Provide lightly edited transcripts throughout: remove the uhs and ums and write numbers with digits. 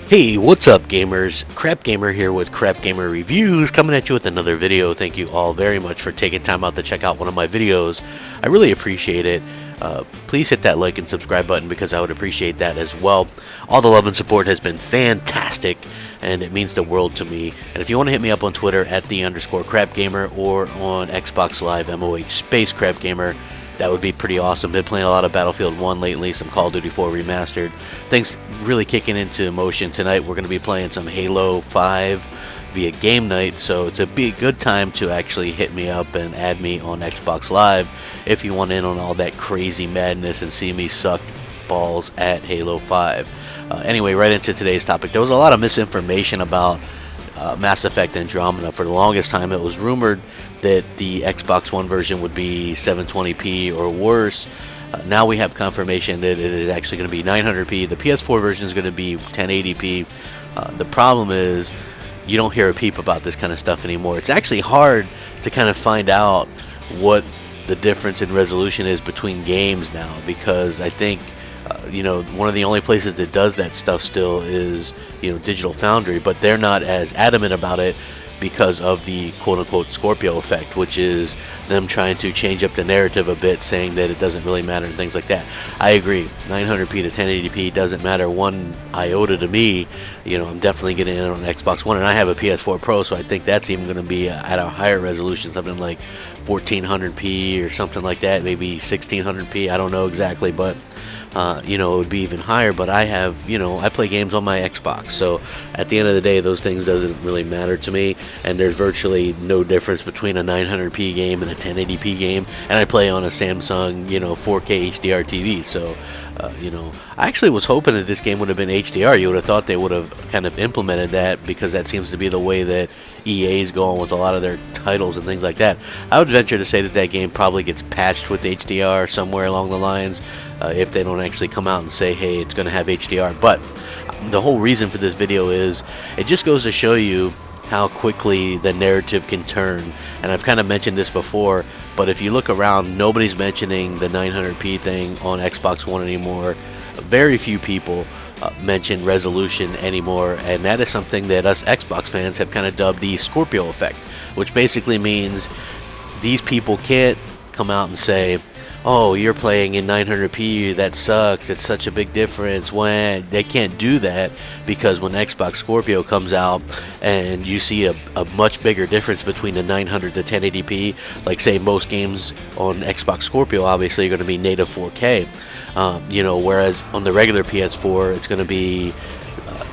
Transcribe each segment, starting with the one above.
Hey, what's up gamers? Crapgamer here with Crapgamer Reviews, coming at you with another video. Thank you all very much for taking time out to check out one of my videos. I really appreciate it. Please hit that like and subscribe button because I would appreciate that as well. All the love and support has been fantastic and it means the world to me. And if you want to hit me up on Twitter at @the_Crapgamer or on Xbox Live MOH space Crapgamer, that would be pretty awesome. Been playing a lot of Battlefield 1 lately, some Call of Duty 4 Remastered. Things really kicking into motion tonight. We're going to be playing some Halo 5 via game night, so it's a good time to actually hit me up and add me on Xbox Live if you want in on all that crazy madness and see me suck balls at Halo 5. Anyway, right into today's topic. There was a lot of misinformation about Mass Effect Andromeda. For the longest time, it was rumored that the Xbox One version would be 720p or worse. Now we have confirmation that it is actually going to be 900p. The PS4 version is going to be 1080p. The problem is you don't hear a peep about this kind of stuff anymore. It's actually hard to kind of find out what the difference in resolution is between games now, because I think one of the only places that does that stuff still is Digital Foundry, but they're not as adamant about it because of the quote-unquote Scorpio effect, which is them trying to change up the narrative a bit, saying that it doesn't really matter and things like that. I agree. 900p to 1080p doesn't matter one iota to me. I'm definitely getting in on Xbox One, and I have a PS4 Pro, so I think that's even going to be at a higher resolution, something like 1400p or something like that, maybe 1600p. I don't know exactly, but it would be even higher. But I have, I play games on my Xbox, so at the end of the day, those things doesn't really matter to me, and there's virtually no difference between a 900p game and a 1080p game, and I play on a Samsung, 4K HDR TV, so I actually was hoping that this game would have been HDR. You would have thought they would have kind of implemented that, because that seems to be the way that EA is going with a lot of their titles and things like that. I would venture to say that game probably gets patched with HDR somewhere along the lines, if they don't actually come out and say, hey, it's going to have HDR. But the whole reason for this video is it just goes to show you how quickly the narrative can turn. And I've kind of mentioned this before, but if you look around, nobody's mentioning the 900p thing on Xbox One anymore. Very few people mention resolution anymore, and that is something that us Xbox fans have kind of dubbed the Scorpio effect, which basically means these people can't come out and say, oh, you're playing in 900p, that sucks, it's such a big difference. When they can't do that, because when Xbox Scorpio comes out and you see a much bigger difference between the 900 to 1080p, like say most games on Xbox Scorpio obviously are going to be native 4K, whereas on the regular PS4 it's going to be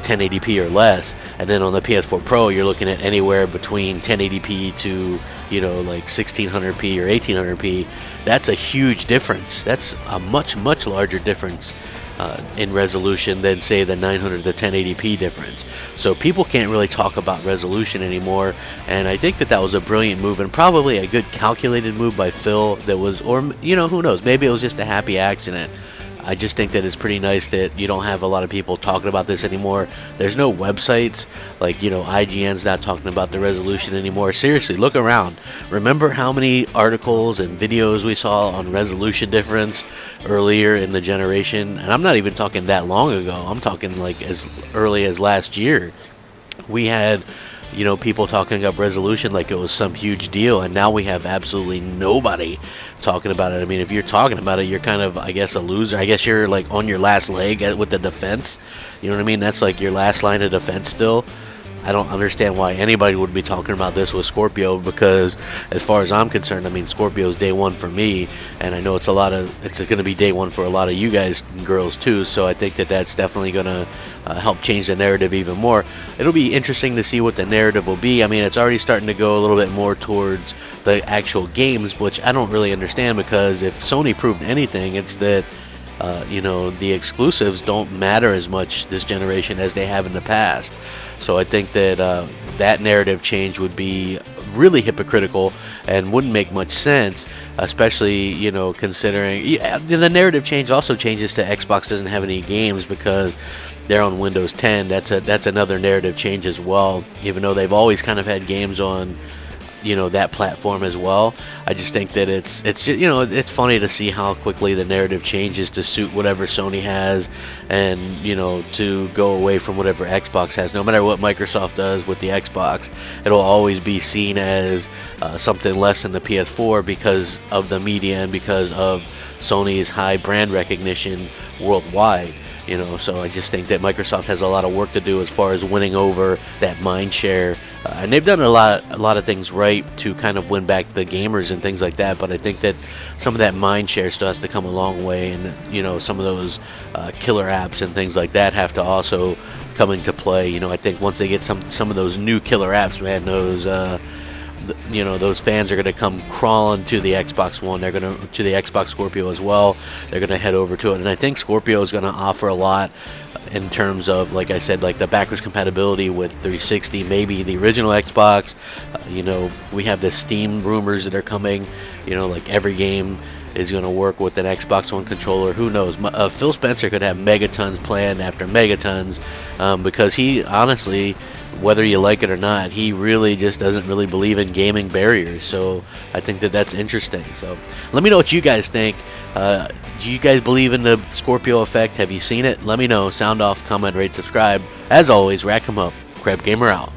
1080p or less, and then on the PS4 Pro you're looking at anywhere between 1080p to like 1600p or 1800p. That's a huge difference. That's a much larger difference in resolution than say the 900 to 1080p difference. So people can't really talk about resolution anymore, and I think that was a brilliant move and probably a good calculated move by Phil. That was, or who knows, maybe it was just a happy accident. I just think that it's pretty nice that you don't have a lot of people talking about this anymore. There's no websites, like, IGN's not talking about the resolution anymore. Seriously, look around. Remember how many articles and videos we saw on resolution difference earlier in the generation? And I'm not even talking that long ago. I'm talking like as early as last year. We had people talking up resolution like it was some huge deal, and now we have absolutely nobody talking about it. I mean, if you're talking about it, you're kind of, I guess, a loser. I guess you're like on your last leg with the defense. You know what I mean? That's like your last line of defense still. I don't understand why anybody would be talking about this with Scorpio, because as far as I'm concerned, I mean, Scorpio's day one for me, and I know it's going to be day one for a lot of you guys and girls too, so I think that that's definitely going to help change the narrative even more. It'll be interesting to see what the narrative will be. I mean, it's already starting to go a little bit more towards the actual games, which I don't really understand, because if Sony proved anything, it's that the exclusives don't matter as much this generation as they have in the past. So I think that that narrative change would be really hypocritical and wouldn't make much sense, especially considering the narrative change also changes to Xbox doesn't have any games because they're on Windows 10. That's another narrative change as well, even though they've always kind of had games on that platform as well. I just think that it's just, it's funny to see how quickly the narrative changes to suit whatever Sony has, and to go away from whatever Xbox has. No matter what Microsoft does with the Xbox, it'll always be seen as something less than the PS4 because of the media and because of Sony's high brand recognition worldwide. So I just think that Microsoft has a lot of work to do as far as winning over that mind share, and they've done a lot of things right to kind of win back the gamers and things like that. But I think that some of that mind share still has to come a long way, and some of those killer apps and things like that have to also come into play. I think once they get some of those new killer apps, man, those fans are going to come crawling to the Xbox One. They're going to the Xbox Scorpio as well. They're going to head over to it, and I think Scorpio is going to offer a lot in terms of, like I said, like the backwards compatibility with 360, maybe the original Xbox. We have the Steam rumors that are coming. Like every game is going to work with an Xbox One controller. Who knows? Phil Spencer could have megatons planned after megatons, because he honestly, whether you like it or not, he really just doesn't really believe in gaming barriers. So I think that that's interesting. So let me know what you guys think. Do you guys believe in the Scorpio effect? Have you seen it? Let me know. Sound off, comment, rate, subscribe. As always, rack 'em up. Crapgamer out.